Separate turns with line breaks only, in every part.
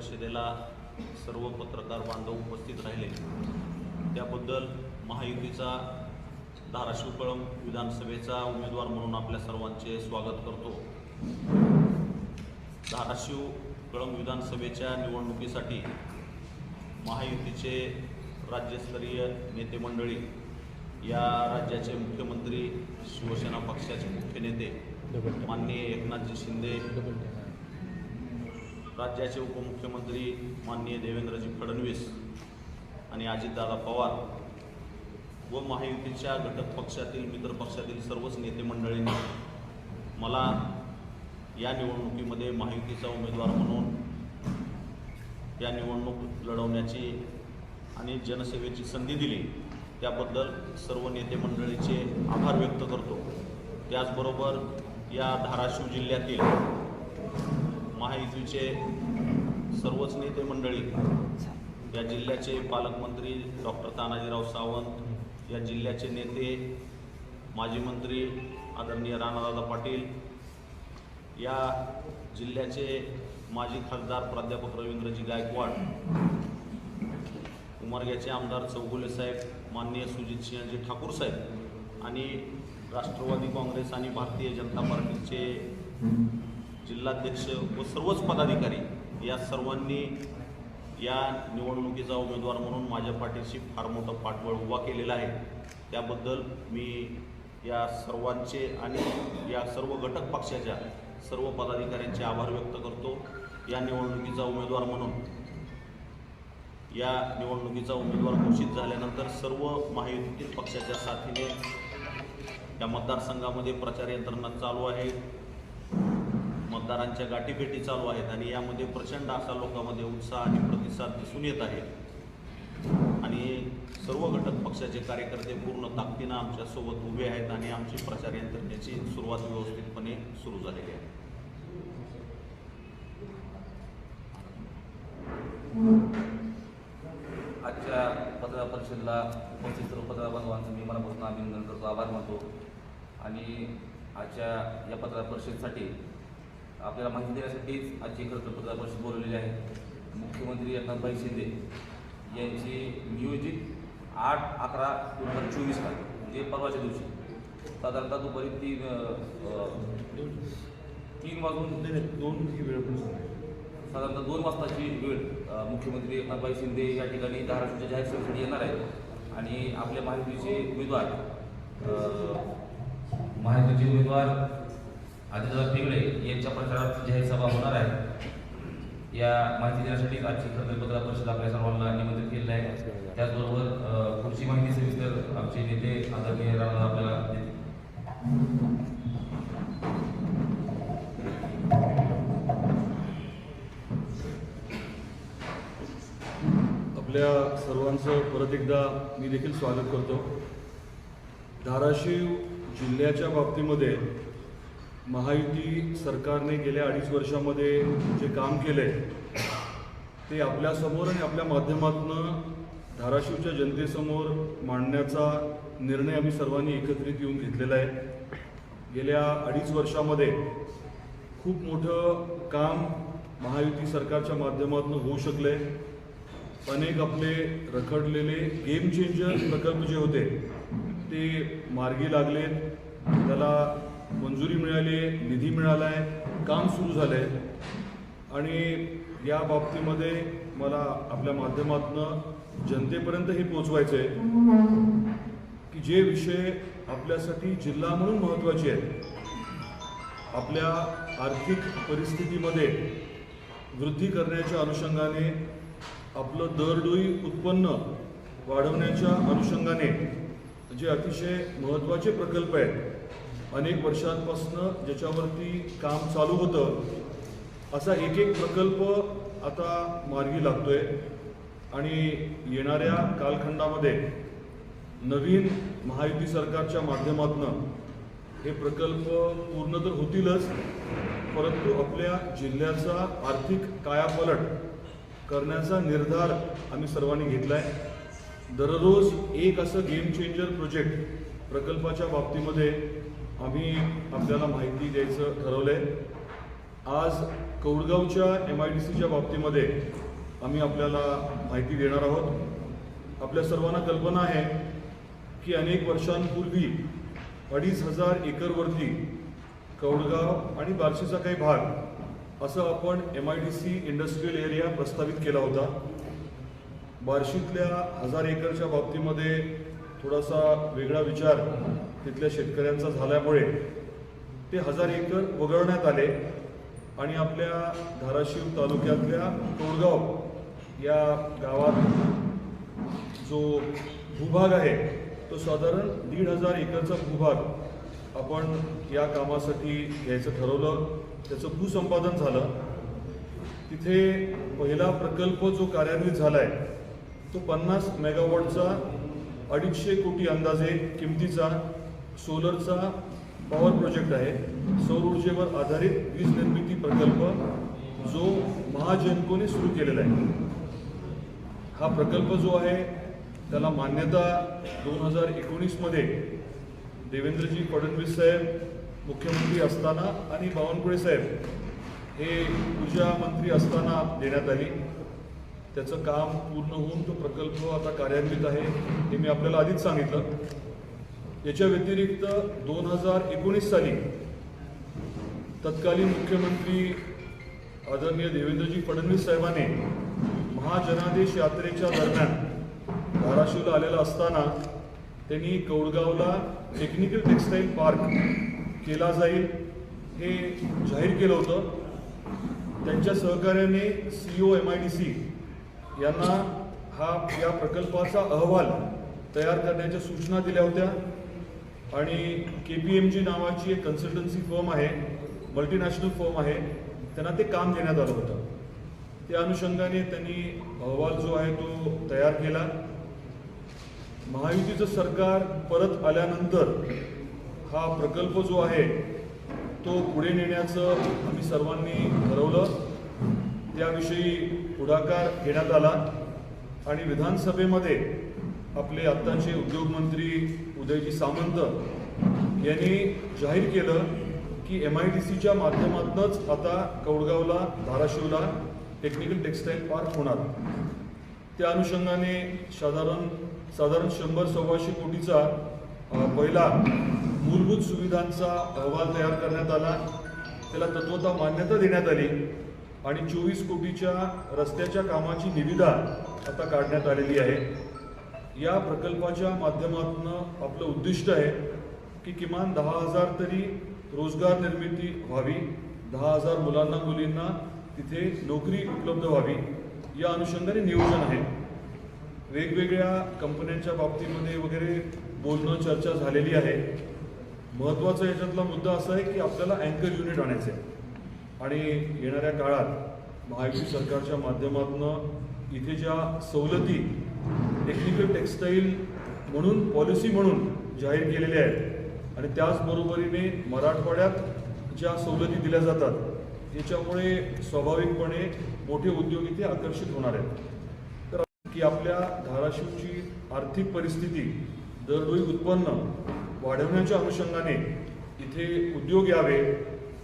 परिषदेला सर्व पत्रकार बांधव उपस्थित राहिले त्याबद्दल महायुतीचा धाराशिव कळंब विधानसभेचा उमेदवार म्हणून आपल्या सर्वांचे स्वागत करतो। धाराशिव कळंब विधानसभेच्या निवडणुकीसाठी महायुतीचे राज्यस्तरीय नेते मंडळी, या राज्याचे मुख्यमंत्री, शिवसेना पक्षाचे मुख्य नेते माननीय एकनाथजी शिंदे, राज्याचे उपमुख्यमंत्री माननीय देवेंद्रजी फडणवीस आणि अजितदादा पवार व महायुतीच्या घटक पक्षातील मित्र पक्षातील सर्वच नेते मंडळींनी मला या निवडणुकीमध्ये महायुतीचा उमेदवार म्हणून या निवडणूक लढवण्याची आणि जनसेवेची संधी दिली त्याबद्दल सर्व नेते मंडळीचे आभार व्यक्त करतो। त्याचबरोबर या धाराशिव जिल्ह्यातील महायुतीचे सर्वच नेते मंडळी, या जिल्ह्याचे पालकमंत्री डॉक्टर तानाजीराव सावंत, या जिल्ह्याचे नेते माजी मंत्री आदरणीय राणादादा पाटील, या जिल्ह्याचे माजी खासदार प्राध्यापक रवींद्रजी गायकवाड, उमरग्याचे आमदार चौगुले साहेब, माननीय सुजितसिंहजी ठाकूर साहेब आणि राष्ट्रवादी काँग्रेस आणि भारतीय जनता पार्टीचे जिल्हाध्यक्ष व सर्वच पदाधिकारी या सर्वांनी या निवडणुकीचा उमेदवार म्हणून माझ्या पाठीशी फार मोठं पाठबळ उभा केलेला आहे। त्याबद्दल मी या सर्वांचे आणि या सर्व घटक पक्षाच्या सर्व पदाधिकाऱ्यांचे आभार व्यक्त करतो। या निवडणुकीचा उमेदवार म्हणून या निवडणुकीचा उमेदवार घोषित झाल्यानंतर सर्व महायुतीतील पक्षाच्या साथीने या मतदारसंघामध्ये प्रचार यंत्रणा चालू आहे, मतदारांच्या गाठीभेटी चालू आहेत आणि यामध्ये प्रचंड असा लोकांमध्ये उत्साह आणि प्रतिसाद दिसून येत आहे आणि सर्व घटक पक्षाचे कार्यकर्ते पूर्ण ताकदीनं आमच्यासोबत उभे आहेत आणि आमची प्रचार यंत्रणेची सुरुवात व्यवस्थितपणे सुरू झालेली आहे।
आजच्या पत्रकार परिषदेला उपस्थित सर्व पत्रकार बांधवांचं मी मनापासून अभिनंदन करतो, आभार मानतो आणि आजच्या या पत्रकार परिषदेसाठी आपल्याला माहिती देण्यासाठीच आजची खरं तर पत्रकार परिषद बोलवलेली आहे। मुख्यमंत्री एकनाथभाई शिंदे यांची नियोजित 8/11/2024 म्हणजे परवाच्या दिवशी साधारणतः दुपारी 3 वाजून 2 ही वेळ पण साधारणतः 2 वाजताची वेळ मुख्यमंत्री एकनाथभाई शिंदे या ठिकाणी धाराशिवच्या जाहीर सभेसाठी येणार आहेत आणि आपल्या महायुतीचे उमेदवार अजितदादा पिंगळे यांच्या प्रचारात जाहीर सभा होणार आहे। या माहिती देण्यासाठी आजची खरं पत्रकार परिषद आपल्या सर्वांना निमंत्रित केलेलं आहे। त्याचबरोबर पुढची माहिती सविस्तर आमचे नेते आदरणीय राणा आपल्याला देतील।
आपल्या सर्वांचं परत एकदा मी देखील स्वागत करतो। धाराशिव जिल्ह्याच्या बाबतीमध्ये महायुती सरकारने गेल्या 2.5 वर्षामध्ये जे काम केले ते आपल्यासमोर आणि आपल्या माध्यमातून धाराशिवच्या जनतेसमोर मांडण्याचा निर्णय आम्ही सर्वांनी एकत्रित येऊन घेतलेला आहे। गेल्या 2.5 वर्षामध्ये खूप मोठं काम महायुती सरकारच्या माध्यमातून होऊ शकले। अनेक आपले रखडलेले गेम चेंजर प्रकल्प जे होते ते मार्गी लागले, त्याला मंजुरी मिळाली, निधी मिळाला आहे, काम सुरू झालं आहे आणि या बाबतीमध्ये मला आपल्या माध्यमातून जनतेपर्यंत हे पोचवायचं आहे की जे विषय आपल्यासाठी जिल्हा म्हणून महत्त्वाचे आहेत, आपल्या आर्थिक परिस्थितीमध्ये वृद्धी करण्याच्या अनुषंगाने, आपलं दरडोई उत्पन्न वाढवण्याच्या अनुषंगाने जे अतिशय महत्त्वाचे प्रकल्प आहेत, अनेक वर्षांपासून ज्याच्यावरती काम चालू होतं, असा एक प्रकल्प आता मार्गी लागतोय आणि येणाऱ्या कालखंडामध्ये नवीन महायुती सरकारच्या माध्यमातून हे प्रकल्प पूर्ण तर होतीलच, परंतु आपल्या जिल्ह्याचा आर्थिक कायापालट करण्याचा निर्धार आम्ही सर्वांनी घेतला आहे। दररोज एक असं गेम चेंजर प्रोजेक्ट प्रकल्पाच्या बाबतीमध्ये आम्ही आपल्याला माहिती द्यायचं ठरवलं आहे। आज कौडगावच्या MIDCच्या बाबतीमध्ये आम्ही आपल्याला माहिती देणार आहोत. आपल्या सर्वांना कल्पना आहे की अनेक वर्षांपूर्वी 2,500 एकरवरती कौडगाव आणि बार्शीचा काही भाग असं आपण MIDC इंडस्ट्रियल एरिया प्रस्तावित केला होता. बार्शीतल्या 1000 एकरच्या बाबतीमध्ये थोडासा वेगळा विचार तिथल्या शेतकऱ्यांचा झाल्यामुळे ते 1000 एकर वगळण्यात आले आणि आपल्या धाराशिव तालुक्यातल्या कौडगाव या गावात जो भूभाग आहे तो साधारण 1,500 एकरचा भूभाग आपण या कामासाठी घ्यायचं ठरवलं. त्याचं भूसंपादन झालं. तिथे पहिला प्रकल्प जो कार्यान्वित झाला आहे तो 50 मेगावॉटचा 250 कोटी अंदाजे किमतीचा सोलरचा पॉवर प्रोजेक्ट आहे. सौर ऊर्जेवर आधारित वीज निर्मिती प्रकल्प जो महाजनकोने सुरू केलेला आहे. हा प्रकल्प जो आहे त्याला मान्यता 2019मध्ये देवेंद्रजी फडणवीस साहेब मुख्यमंत्री असताना आणि बावनकुळे साहेब हे ऊर्जा मंत्री असताना देण्यात आली. त्याचं काम पूर्ण होऊन तो प्रकल्प आता कार्यान्वित आहे हे मी आपल्याला आधीच सांगितलं. याच्या व्यतिरिक्त 2019 साली तत्कालीन मुख्यमंत्री आदरणीय देवेंद्रजी फडणवीस साहेबांनी महाजनादेश यात्रेच्या दरम्यान धाराशिवला आलेला असताना त्यांनी कौडगावला टेक्निकल टेक्सटाईल पार्क केला जाईल हे जाहीर केलं होतं. त्यांच्या सहकार्याने CEO MIDC यांना या प्रकल्पाचा अहवाल तयार करण्याच्या सूचना दिल्या होत्या आणि KPMG नावाची एक कन्सल्टन्सी फर्म आहे, मल्टीनॅशनल फर्म आहे, त्यांना ते काम देण्यात आलं होतं. त्या अनुषंगाने त्यांनी अहवाल जो आहे तो तयार केला. महायुतीचं सरकार परत आल्यानंतर हा प्रकल्प जो आहे तो पुढे नेण्याचं आम्ही सर्वांनी ठरवलं. त्याविषयी पुढाकार घेण्यात आला आणि विधानसभेमध्ये आपले आत्ताचे उद्योगमंत्री उदयजी सामंत यांनी जाहीर केलं की MIDCच्या माध्यमातूनच आता कौडगावला धाराशिवला टेक्निकल टेक्सटाईल पार्क होणार. त्या अनुषंगाने साधारण 100-125 कोटीचा पहिला मूलभूत सुविधांचा अहवाल तयार करण्यात आला. त्याला तत्वतः मान्यता देण्यात आली आणि 24 कोटीच्या रस्त्याच्या कामाची निविदा आता काढण्यात आलेली आहे. या प्रकल्पाच्या माध्यमातून आपलं उद्दिष्ट आहे की किमान 10,000 तरी रोजगार निर्मिती व्हावी, 10,000 मुलांना मुलींना तिथे नोकरी उपलब्ध व्हावी या अनुषंगाने नियोजन आहे. वेगवेगळ्या कंपन्यांच्या बाबतीमध्ये वगैरे बोलणं चर्चा झालेली आहे. महत्त्वाचा याच्यातला मुद्दा असा आहे की आपल्याला अँकर युनिट आणायचं आहे आणि येणाऱ्या काळात महायुती सरकारच्या माध्यमातून इथे ज्या सवलती टेक्निकल टेक्सटाईल म्हणून पॉलिसी म्हणून जाहीर केलेल्या आहेत आणि त्याचबरोबरीने मराठवाड्यात ज्या सवलती दिल्या जातात याच्यामुळे स्वाभाविकपणे मोठे उद्योग इथे आकर्षित होणार आहेत. तर की आपल्या धाराशिवची आर्थिक परिस्थिती दरडोई उत्पन्न वाढवण्याच्या अनुषंगाने इथे उद्योग यावे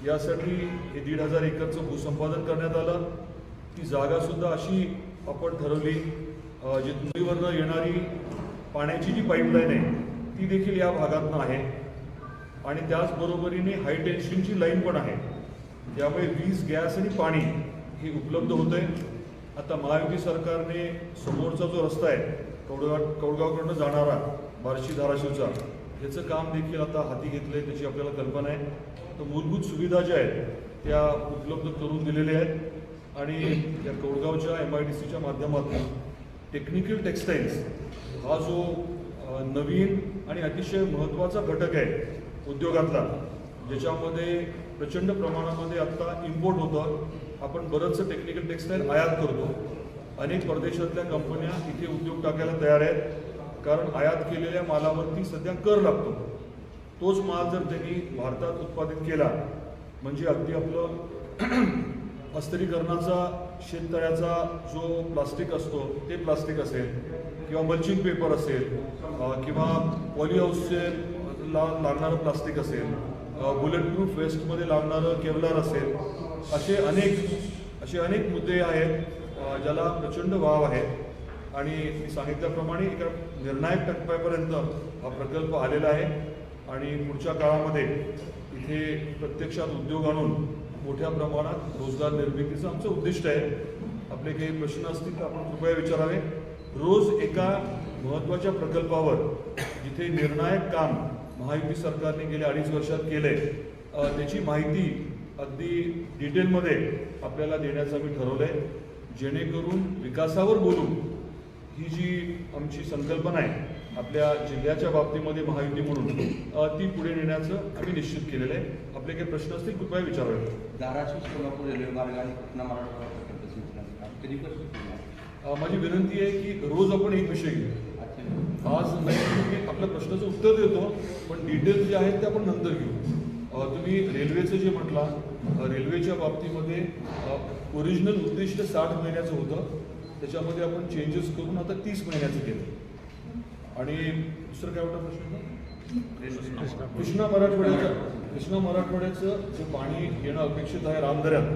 यासाठी हे 1,500 एकरचं भूसंपादन करण्यात आलं. ती जागासुद्धा अशी आपण ठरवली जी मुंबईवरनं येणारी पाण्याची जी पाईपलाईन आहे ती देखील या भागातनं आहे आणि त्याचबरोबरीने हाय टेन्शनची लाईन पण आहे. त्यामुळे वीज, गॅस आणि पाणी हे उपलब्ध होतं आहे. आता महायुती सरकारने समोरचा जो रस्ता आहे कौडगावकडनं जाणारा बार्शी धाराशिवचा याचं काम देखील आता हाती घेतलं आहे, त्याची आपल्याला कल्पना आहे. तर मूलभूत सुविधा ज्या आहेत त्या उपलब्ध करून दिलेल्या आहेत आणि या कौडगावच्या MIDCच्या माध्यमातून टेक्निकल टेक्सटाईल्स हा जो नवीन आणि अतिशय महत्त्वाचा घटक आहे उद्योगातला, ज्याच्यामध्ये प्रचंड प्रमाणामध्ये आत्ता इम्पोर्ट होतं. आपण बरंचसं टेक्निकल टेक्सटाईल आयात करतो. अनेक परदेशातल्या कंपन्या इथे उद्योग टाकायला तयार आहेत कारण आयात केलेल्या मालावरती सध्या कर लागतो. तोच माल जर त्यांनी भारतात उत्पादित केला म्हणजे अगदी आपलं अस्थिरीकरणाचा शेततळ्याचा जो प्लास्टिक असतो ते प्लास्टिक असेल किंवा मल्चिंग पेपर असेल किंवा पॉलीहाऊसचे लागणारं प्लास्टिक असेल, बुलेट प्रूफ वेस्टमध्ये लागणारं केवलार असेल, असे अनेक मुद्दे आहेत ज्याला प्रचंड वाव आहे आणि मी सांगितल्याप्रमाणे एका निर्णायक टप्प्यापर्यंत हा प्रकल्प आलेला आहे आणि पुढच्या काळामध्ये इथे प्रत्यक्षात उद्योग आणून मोठ्या प्रमाणात रोजगार निर्मितीचं आमचं उद्दिष्ट आहे. आपले काही प्रश्न असतील तर आपण कृपया विचारावे. रोज एका महत्त्वाच्या प्रकल्पावर जिथे निर्णायक काम महायुती सरकारने गेल्या 2.5 वर्षात केलंय त्याची माहिती अगदी डिटेलमध्ये आपल्याला देण्याचं मी ठरवलंय, जेणेकरून विकासावर बोलून ही जी आमची संकल्पना आहे आपल्या जिल्ह्याच्या बाबतीमध्ये महायुती म्हणून ती पुढे नेण्याचं आम्ही निश्चित केलेलं आहे. आपले काही प्रश्न असतील कृपया विचारावे.
धाराशिव सोलापूर रेल्वे मार्ग आणि कृष्णा मराठवाडा प्रकल्प सूचना कधी
माझी विनंती आहे की रोज आपण एक विषय घेऊ. आज नाही मी आपल्या प्रश्नाचं उत्तर देतो, पण डिटेल्स जे आहेत ते आपण नंतर घेऊ. तुम्ही रेल्वेचं जे म्हटला, रेल्वेच्या बाबतीमध्ये ओरिजिनल उद्दिष्ट 60 महिन्याचं होतं, त्याच्यामध्ये आपण चेंजेस करून आता 30 महिन्याचं केलं. आणि दुसरं काय होतं प्रश्न? कृष्णा मराठवाड्याचं जे पाणी येणं अपेक्षित आहे रामदऱ्यात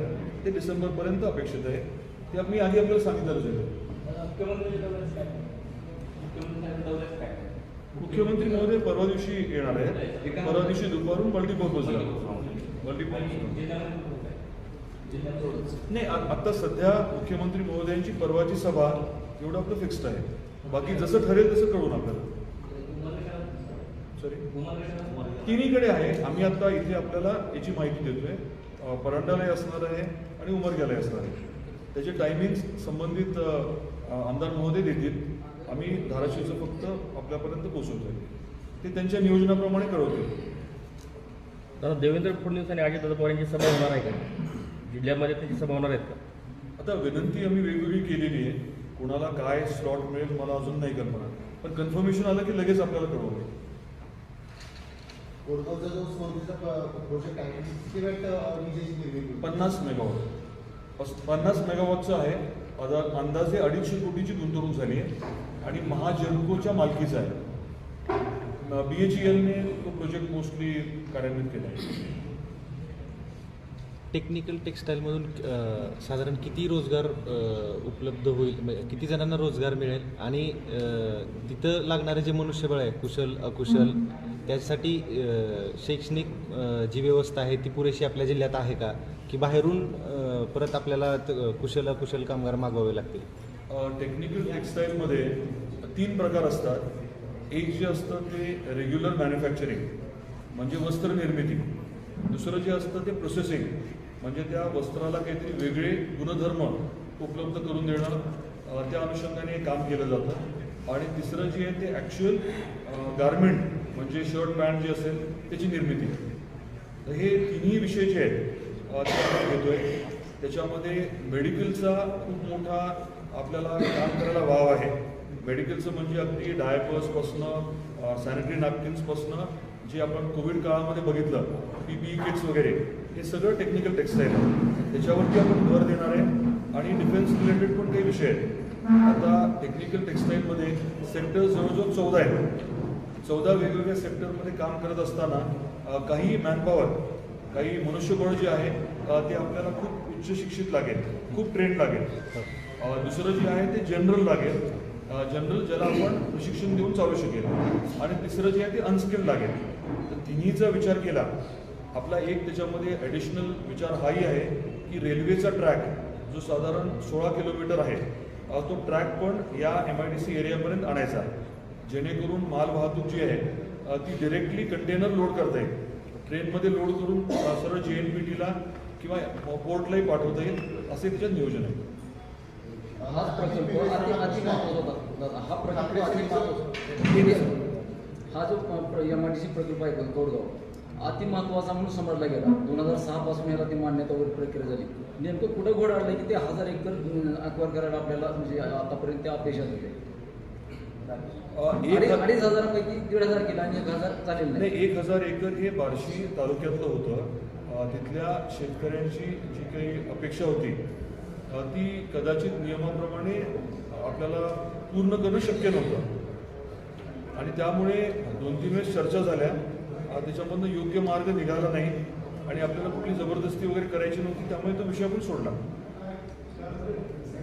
ते डिसेंबरपर्यंत अपेक्षित आहे. ते मी आधी आपल्याला सांगितलं जाईल. मुख्यमंत्री महोदय परवा दिवशी येणार आहे. परवा दिवशी दुपारून मल्टीपर्पज नाही. आता सध्या मुख्यमंत्री महोदयांची परवाची सभा एवढं आपलं फिक्स्ड आहे. बाकी जसं ठरेल तसं कळून आपल्याला. सॉरी, तिन्हीकडे आहे. आम्ही आता इथे आपल्याला याची माहिती देतोय. परांडालाही असणार आहे आणि उमरग्यालाही असणार आहे. त्याचे टायमिंग्स संबंधित आमदार महोदय देतील. आम्ही धाराशिवचं फक्त आपल्यापर्यंत पोहोचवतोय. ते त्यांच्या नियोजनाप्रमाणे कळवतील.
दादा, देवेंद्र फडणवीस आणि अजितदादा पवार यांची सभा होणार आहे का जिल्ह्यामध्ये? त्यांची सभा होणार आहेत का?
आता विनंती आम्ही वेगवेगळी केलेली आहे. कोणाला काय स्लॉट मिळेल मला अजून नाही कल्पना, पण कन्फर्मेशन आलं की लगेच आपल्याला कळवलं.
कोडगावचा जो स्मृतीचा प्रोजेक्ट आहे किती वेळ विजेची निर्मिती?
50 मेगावॉट 50 मेगावॉटचं आहे. अंदाजे 250 कोटीची गुंतवणूक झाली आहे आणि महाजनकोच्या मालकीचा आहे. BHELने तो प्रोजेक्ट मोस्टली कार्यान्वित केला आहे.
टेक्निकल टेक्स्टाईलमधून साधारण किती रोजगार उपलब्ध होईल, म्हणजे किती जणांना रोजगार मिळेल आणि तिथं लागणारे जे मनुष्यबळ आहे कुशल अकुशल त्यासाठी शैक्षणिक जी व्यवस्था आहे ती पुरेशी आपल्या जिल्ह्यात आहे का, की बाहेरून परत आपल्याला कुशल अकुशल कामगार मागवावे लागतील?
टेक्निकल टेक्स्टाईलमध्ये 3 प्रकार असतात. एक जे असतं ते रेग्युलर मॅन्युफॅक्चरिंग म्हणजे वस्त्र निर्मिती. दुसरं जे असतं ते प्रोसेसिंग म्हणजे त्या वस्त्राला काहीतरी वेगळे गुणधर्म उपलब्ध करून देणं, त्या अनुषंगाने काम केलं जातं. आणि तिसरं जे आहे ते ॲक्च्युअल गारमेंट म्हणजे शर्ट पॅन्ट जे असेल त्याची निर्मिती. तर हे तिन्ही विषय जे आहेत ते आपण घेतोय. त्याच्यामध्ये मेडिकलचा खूप मोठा आपल्याला काम करायला वाव आहे. मेडिकलचं म्हणजे अगदी डायपर्सपासनं सॅनिटरी नॅपकिन्सपासनं जे आपण कोविड काळामध्ये बघितलं PPE किट्स वगैरे हे सगळं टेक्निकल टेक्स्टाईल आहे. त्याच्यावरती आपण भर देणार आहे. आणि डिफेन्स रिलेटेड पण काही विषय आहेत. आता टेक्निकल टेक्स्टाईलमध्ये सेक्टर जवळजवळ 14 आहेत. 14 वेगवेगळ्या सेक्टरमध्ये काम करत असताना काही मॅनपॉवर काही मनुष्यबळ जे आहे ते आपल्याला खूप उच्च शिक्षित लागेल, खूप ट्रेंड लागेल. दुसरं जे आहे ते जनरल लागेल, जनरल ज्याला आपण प्रशिक्षण देऊन चालू शकेल. आणि तिसरं जे आहे ते अनस्किल्ड लागेल. तर तिन्हीचा विचार केला. आपला एक त्याच्यामध्ये ॲडिशनल विचार हाही आहे की रेल्वेचा ट्रॅक जो साधारण 16 किलोमीटर आहे तो ट्रॅक पण या MIDC एरियापर्यंत आणायचा, जेणेकरून मालवाहतूक जी आहे ती डिरेक्टली कंटेनर लोड करता येईल. ट्रेनमध्ये लोड करून सरळ JNPTला किंवा पोर्टलाही पाठवता येईल असे त्याच्यात नियोजन आहे.
हा प्रकल्प अति महत्त्वाचा होता. हा प्रकल्प अति हा जो MIDC प्रकल्प आहे कोडगाव अति महत्त्वाचा म्हणून समजला गेला. 2006 पासून याला ती मान्यता वगैरे प्रक्रिया झाली. नेमकं कुठं घोड आलं की ते 1000 एकर अक्वायर करायला आपल्याला म्हणजे आतापर्यंत त्या अपेक्षा होते. 2,500 पैकी 1,500 केला आणि 1,000 चालेल
नाही. 1,000 एकर हे बार्शी तालुक्यातलं होतं. तिथल्या शेतकऱ्यांची जी काही अपेक्षा होती ती कदाचित नियमाप्रमाणे आपल्याला पूर्ण करणं शक्य नव्हतं. आणि त्यामुळे 2-3 वेळेस चर्चा झाल्या. त्याच्यामधनं योग्य मार्ग निघाला नाही आणि आपल्याला कुठली जबरदस्ती वगैरे करायची नव्हती, त्यामुळे तो विषय आपण सोडला.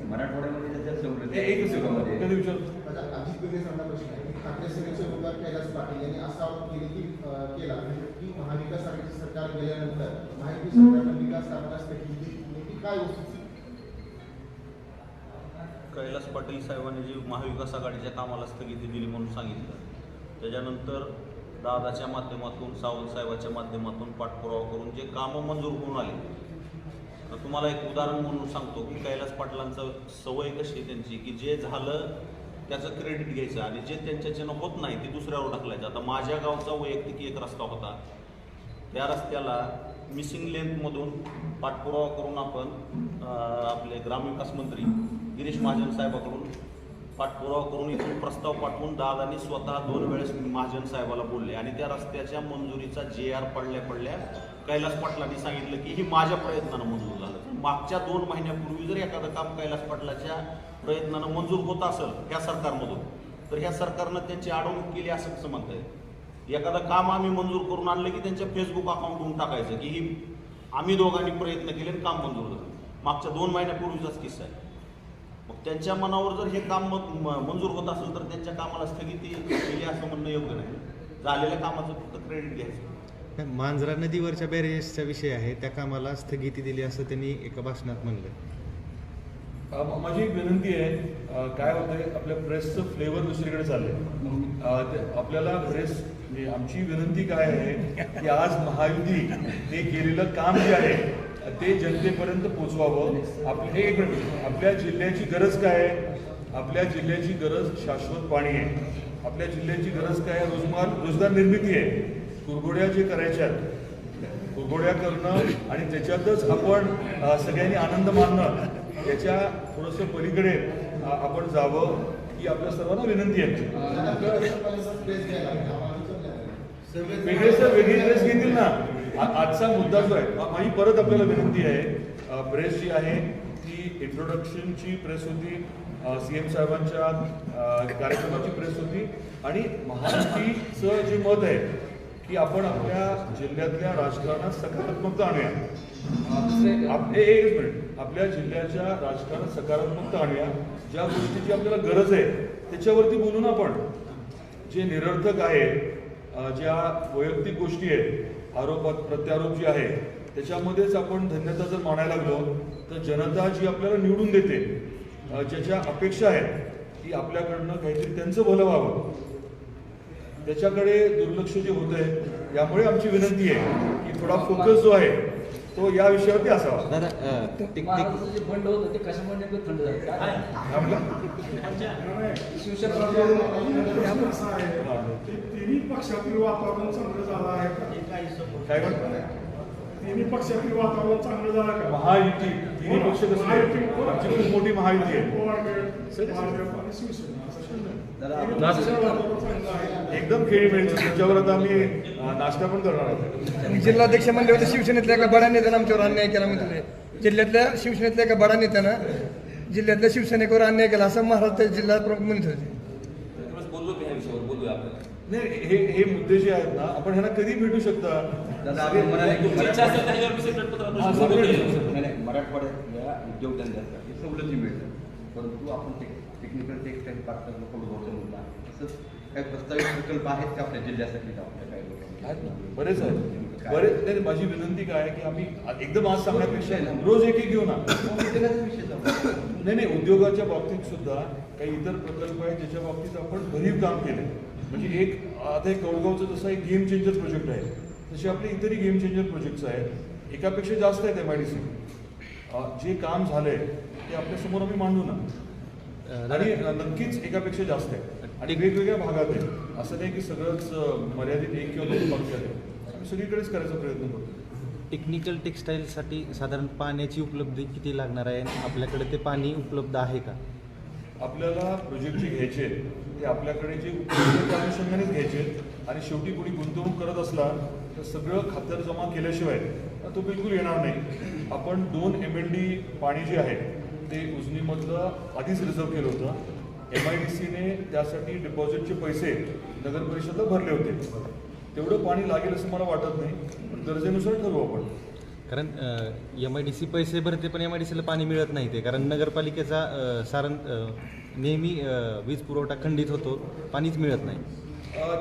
मराठवाड्यामध्ये ज्याच्या सवलती
एकच
युगामध्ये
कधी विचार
आता अजित पवार यांचा प्रश्न आहे की ठाकरे सेनेचे उमेदवार कैलास पाटील यांनी असा आरोप केला की महाविकास आघाडीचे सरकार गेल्यानंतर महायुती सरकारनं विकास कामाला स्थगिती दिली. नेमकी काय वस्तू?
कैलास पाटील साहेबांनी जी महाविकास आघाडीच्या कामाला स्थगिती दिली म्हणून सांगितलं, त्याच्यानंतर दादाच्या माध्यमातून, सावंत साहेबाच्या माध्यमातून पाठपुरावा करून जे कामं मंजूर होऊन आले. तर तुम्हाला एक उदाहरण म्हणून सांगतो की कैलास पाटलांचं सवय कशी त्यांची की जे झालं त्याचं क्रेडिट घ्यायचं आणि जे त्यांच्याच्यानं होत नाही ते दुसऱ्यावर ढकलायचं. आता माझ्या गावचा वैयक्तिक एक रस्ता होता, त्या रस्त्याला मिसिंग लेंथमधून पाठपुरावा करून आपण आपले ग्रामविकास मंत्री गिरीश महाजन साहेबाकडून पाठपुरावा करून इथून प्रस्ताव पाठवून दादांनी स्वतः 2 वेळेस महाजन साहेबाला बोलले आणि त्या रस्त्याच्या मंजुरीचा JR पडल्या कैलास पाटलांनी सांगितलं की ही माझ्या प्रयत्नानं मंजूर झालं. मागच्या 2 महिन्यापूर्वी जर एखादं काम कैलास पाटलाच्या प्रयत्नानं मंजूर होत असेल ह्या सरकारमधून, तर ह्या सरकारनं त्यांची अडवणूक केली असं कसं म्हणता येईल? एखादं काम आम्ही मंजूर करून आणलं की त्यांच्या फेसबुक अकाउंटवरून टाकायचं की ही आम्ही दोघांनी प्रयत्न केले आणि काम मंजूर झालं. मागच्या 2 महिन्यापूर्वीचाच किस्सा आहे. मग त्यांच्या मनावर जर हे काम मंजूर होत असेल तर त्यांच्या कामाला स्थगिती दिली असं म्हणणं योग्य नाही. झालेल्या कामाचं फक्त क्रेडिट घ्यायचं.
मांजरा नदीवरच्या बॅरेजचा विषय आहे, त्या कामाला स्थगिती दिली असं त्यांनी एका भाषणात म्हणलं.
माझी एक विनंती आहे, काय होतंय आपल्या प्रेसचं फ्लेवर दुसरीकडे चाललंय. आपल्याला प्रेस म्हणजे आमची विनंती काय आहे की आज महायुती ते केलेलं काम जे आहे ते जनतेपर्यंत पोचवावं. आपल्या जिल्ह्याची गरज काय आहे? आपल्या जिल्ह्याची गरज शाश्वत पाणी आहे. आपल्या जिल्ह्याची गरज काय आहे? रोजगार निर्मिती आहे. कुरघोड्या जे करायच्या कुरघोड्या करणं आणि त्याच्यातच आपण सगळ्यांनी आनंद मानणं, याच्या थोडंसं पलीकडे आपण जावं ही आपल्या सर्वांना विनंती आहे. वेगळी प्रेस घेतील ना. आजचा मुद्दा जो आहे, माझी परत आपल्याला विनंती आहे, प्रेस जी आहे ती इंट्रोडक्शनची प्रेस होती, CM साहेबांच्या कार्यक्रमाची प्रेस होती आणि महायुतीचं जे मत आहे की आपण आपल्या जिल्ह्यातल्या राजकारणात सकारात्मकता आणूया. एक मिनिट, आपल्या जिल्ह्याच्या राजकारणात सकारात्मकता आणूया. ज्या गोष्टीची आपल्याला गरज आहे त्याच्यावरती बोलून आपण जे निरर्थक आहे, ज्या वैयक्तिक गोष्टी आहेत, आरोप प्रत्यारोप जे आहे त्याच्यामध्येच आपण धन्यता जर मानायला लागलो तर जनता जी आपल्याला निवडून देते, ज्याच्या अपेक्षा आहेत की आपल्याकडनं काहीतरी त्यांचं भलं व्हावं, त्याच्याकडे दुर्लक्ष जे होत आहे. यामुळे आमची विनंती आहे की थोडा फोकस जो आहे तो या विषयावरती असावा.
महाराष्ट्राचं जे फंड होतं ते कशामुळे नेमकं थंड झालं काय?
तिन्ही पक्षातील वातावरण चांगलं झालं आहे का?
काय म्हणतात?
तिन्ही पक्षातील वातावरण चांगलं झालं का?
महायुती तिन्ही पक्ष कसं आहे? आमची खूप मोठी महायुती आहे.
भाजप आणि शिवसेना असं शंभर.
एकदम खेळी मिळते. त्याच्यावर आता आम्ही नाश्ता पण करणार आहोत.
जिल्हाध्यक्ष म्हणले होते शिवसेनेतल्या एका बडा नेत्यानं आमच्यावर अन्याय केला म्हणते. जिल्ह्यातल्या शिवसेनेतल्या एका बडा नेत्यानं जिल्ह्यातल्या शिवसेनेवर अन्याय केला असं महाराष्ट्र जिल्हा प्रमुख म्हणत होते.
बोललो मी ह्या विषयावर, बोलूया आपण.
नाही, हे मुद्दे जे आहेत ना, आपण ह्यांना कधी भेटू शकता?
मराठवाड्यातल्या उद्योगधंद्यासाठी सवलती मिळतात, परंतु आपण टेक्निकल टेक्सटाईल पार्कला कोल्हापूरचा मुद्दा तसंच काही प्रस्तावित प्रकल्प आहेत का आपल्या जिल्ह्यासाठी? आपल्या काही लोकांना
बरेच आहेत, बरेच. नाही, माझी विनंती काय आहे की आम्ही एकदम आज सांगण्यापेक्षा रोज एक घेऊ ना. नाही, उद्योगाच्या बाबतीत सुद्धा काही इतर प्रकल्प आहेत ज्याच्या बाबतीत आपण भरीव काम केले. म्हणजे आता एक कौडगावचं जसं एक गेम चेंजर प्रोजेक्ट आहे, तसे आपले इतरही गेम चेंजर प्रोजेक्ट्स आहेत. एकापेक्षा जास्त आहेत MIDC. जे काम झालंय ते आपल्यासमोर आम्ही मांडू ना. आणि नक्कीच एकापेक्षा जास्त आहे आणि वेगवेगळ्या भागात आहे. असं नाही की सगळंच मर्यादित 1 किंवा 2 भागात आहे. आम्ही सगळीकडेच करायचा प्रयत्न करतो.
टेक्निकल टेक्सटाईलसाठी साधारण पाण्याची उपलब्धी किती लागणार आहे? आपल्याकडे ते पाणी उपलब्ध आहे का?
आपल्याला प्रोजेक्ट जे घ्यायचे ते आपल्याकडे जे उपलब्ध त्या अनुषंगानेच घ्यायचे आणि शेवटी कोणी गुंतवणूक करत असला तर सगळं खातर जमा केल्याशिवाय तो बिलकुल येणार नाही. आपण 2 MLD पाणी जे आहे ते उजनीमधलं आधीच रिझर्व केलं होतं. MIDCने त्यासाठी डिपॉझिटचे पैसे नगर परिषदला भरले होते. तेवढं पाणी लागेल असं मला वाटत नाही, पण गरजेनुसार ठरवू आपण.
कारण MIDC पैसे भरते पण MIDCला पाणी मिळत नाही ते, कारण नगरपालिकेचा नेहमी वीज पुरवठा खंडित होतो, पाणीच मिळत नाही.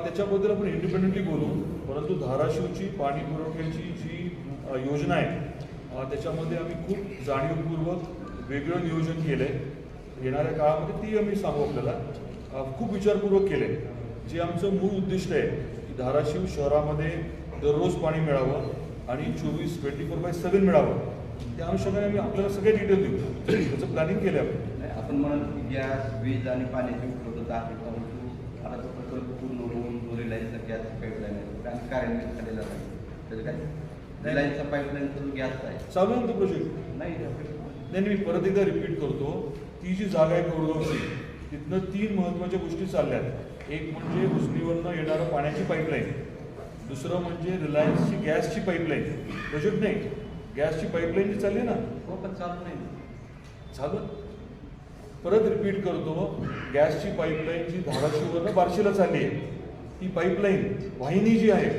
त्याच्याबद्दल आपण इंडिपेंडेंटली बोलू, परंतु धाराशिवची पाणी पुरवठ्याची जी योजना आहे त्याच्यामध्ये आम्ही खूप जाणीवपूर्वक वेगळं नियोजन केलं आहे. येणाऱ्या काळामध्ये ती आम्ही सांगू आपल्याला खूप विचारपूर्वक केले. जे आमचं मूळ उद्दिष्ट आहे की धाराशिव शहरामध्ये दररोज पाणी मिळावं आणि 24/7 मिळावं, त्या अनुषंगाने आम्ही आपल्याला सगळे डिटेल देऊ. त्याचं प्लॅनिंग केलं आपण.
आपण म्हणाल की गॅस, वीज आणि पाण्याची उपलब्धता आहे, परंतु आता तो प्रकल्प पूर्ण होऊन जो रिलायन्सचा गॅस पाईपलाईन आहे आणि कार्यान्वित झालेला नाही. त्याचं काय रिलायन्सचा पाईपलाईनचा जो गॅस आहे
चालू आहे ना तो प्रोजेक्ट? नाही, मी परत एकदा रिपीट करतो. ती जी जागा आहे कोरगावची, तिथनं 3 महत्त्वाच्या गोष्टी चालल्या आहेत. एक म्हणजे उजनीवरनं येणारं पाण्याची पाईपलाईन, दुसरं म्हणजे रिलायन्सची गॅसची पाईपलाईन. प्रोजेक्ट नाही, गॅसची पाईपलाईन जी चालली ना,
हो पण चालू नाही.
चालू. परत रिपीट करतो, गॅसची पाईपलाईन जी धाराशिववरनं बार्शीला चालली आहे, ती पाईपलाईन वाहिनी जी आहे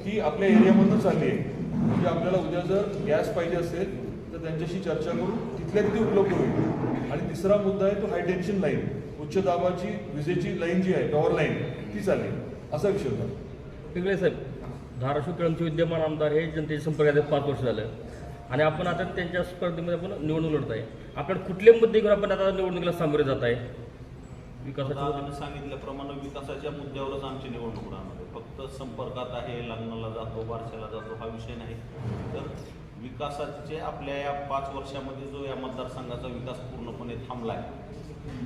ती आपल्या एरियामधून चालली आहे. म्हणजे आपल्याला उद्या जर गॅस पाहिजे असेल तर त्यांच्याशी चर्चा करून तिथल्या तिथे उपलब्ध होईल. आणि तिसरा मुद्दा आहे तो हाय टेन्शन लाईन, उच्च दाबाची विजेची लाईन जी आहे, टॉवर लाईन, ती चालली. असा विषय होता.
पिंगळे साहेब, धाराशिव केळमचे विद्यमान आमदार हे जनतेच्या संपर्कात 5 वर्ष झालं आणि आपण आता त्यांच्या स्पर्धेमध्ये आपण निवडणूक लढत आहे. आपल्याला कुठले मुद्दे घेऊन आपण आता निवडणुकीला सामोरे जात आहे? विकासाच्या
दादाने सांगितल्याप्रमाणे विकासाच्या मुद्द्यावरच आमची निवडणूक राहणार आहे. फक्त संपर्कात आहे, लग्नाला जातो, बारशाला जातो हा विषय नाही. तर विकासाचे आपल्या या 5 वर्षामध्ये जो या मतदारसंघाचा विकास पूर्णपणे थांबला आहे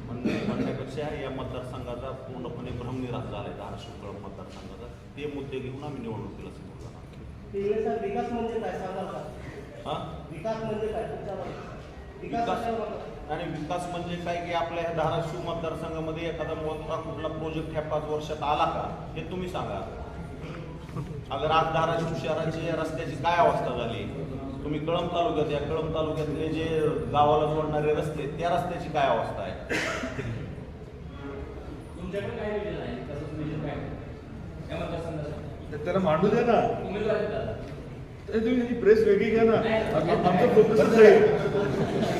म्हणण्यापेक्षा या मतदारसंघाचा पूर्णपणे भ्रमनिरास झाला आहे धाराशिव कळंब मतदारसंघाचा. ते मुद्दे घेऊन आम्ही निवडणुकीला समोर जाणार.
विकास म्हणजे काय सांगाल का?
हां,
विकास म्हणजे काय?
आणि विकास म्हणजे काय की आपल्या ह्या धाराशिव मतदारसंघामध्ये एखादा मोठा कुठला प्रोजेक्ट ह्या 5 वर्षात आला का हे तुम्ही सांगा. अगर आज धाराशिव शहराची या रस्त्याची काय अवस्था झाली, तुम्ही कळंब तालुक्यात या कळंब तालुक्यातले जे गावाला जोडणारे रस्ते त्या रस्त्याची काय अवस्था आहे?
तुमच्याकडे काय नियोजन आहे? कसं नियोजन काय या मतदारसंघासाठी?
त्याला मांडू द्या ना.
उमेदवार आहेत दादा.
तुम्ही प्रेस वेगळी घ्या ना. आमचं फोकसच आहे.